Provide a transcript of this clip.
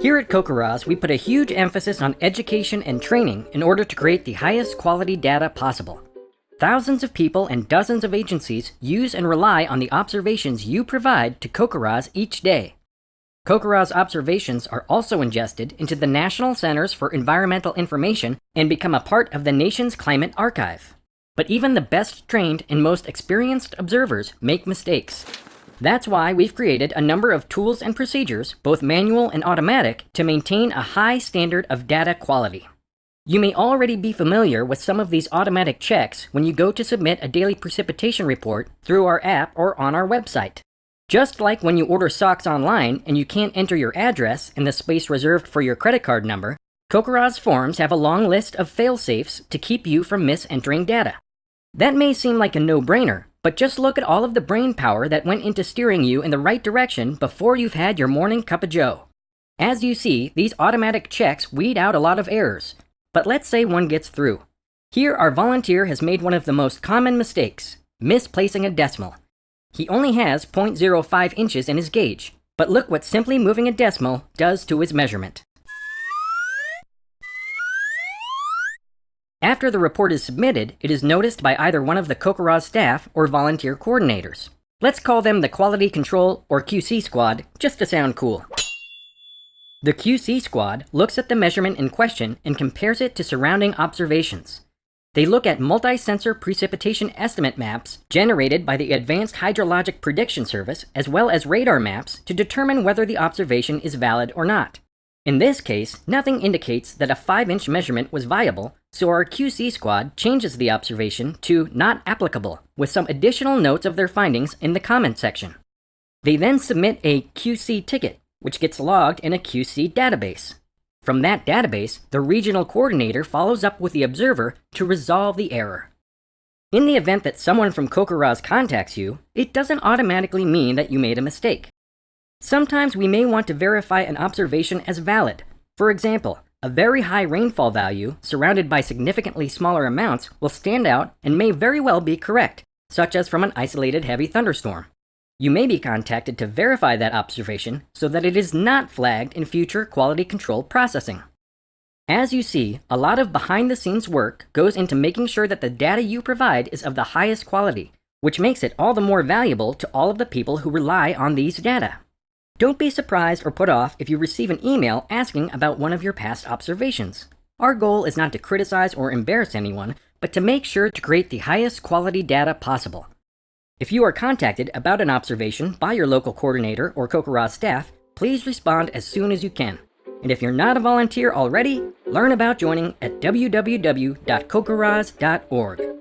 Here at Kokoraz, we put a huge emphasis on education and training in order to create the highest quality data possible. Thousands of people and dozens of agencies use and rely on the observations you provide to Kokoraz each day. Kokoraz observations are also ingested into the National Centers for Environmental Information and become a part of the nation's climate archive. But even the best trained and most experienced observers make mistakes. That's why we've created a number of tools and procedures, both manual and automatic, to maintain a high standard of data quality. You may already be familiar with some of these automatic checks when you go to submit a daily precipitation report through our app or on our website. Just like when you order socks online and you can't enter your address in the space reserved for your credit card number, Kokoraz forms have a long list of fail-safes to keep you from misentering data. That may seem like a no-brainer, but just look at all of the brain power that went into steering you in the right direction before you've had your morning cup of joe. As you see, these automatic checks weed out a lot of errors. But let's say one gets through. Here, our volunteer has made one of the most common mistakes, misplacing a decimal. He only has 0.05 inches in his gauge, but look what simply moving a decimal does to his measurement. After the report is submitted, it is noticed by either one of the Kokoraz staff or volunteer coordinators. Let's call them the Quality Control or QC Squad, just to sound cool. The QC Squad looks at the measurement in question and compares it to surrounding observations. They look at multi-sensor precipitation estimate maps generated by the Advanced Hydrologic Prediction Service as well as radar maps to determine whether the observation is valid or not. In this case, nothing indicates that a 5-inch measurement was viable, so our QC Squad changes the observation to not applicable with some additional notes of their findings in the comment section. They then submit a QC ticket, which gets logged in a QC database. From that database, the regional coordinator follows up with the observer to resolve the error. In the event that someone from Kokoraz contacts you, it doesn't automatically mean that you made a mistake. Sometimes we may want to verify an observation as valid. For example, a very high rainfall value surrounded by significantly smaller amounts will stand out and may very well be correct, such as from an isolated heavy thunderstorm. You may be contacted to verify that observation so that it is not flagged in future quality control processing. As you see, a lot of behind-the-scenes work goes into making sure that the data you provide is of the highest quality, which makes it all the more valuable to all of the people who rely on these data. Don't be surprised or put off if you receive an email asking about one of your past observations. Our goal is not to criticize or embarrass anyone, but to make sure to create the highest quality data possible. If you are contacted about an observation by your local coordinator or Kokoraz staff, please respond as soon as you can. And if you're not a volunteer already, learn about joining at www.kokoraz.org.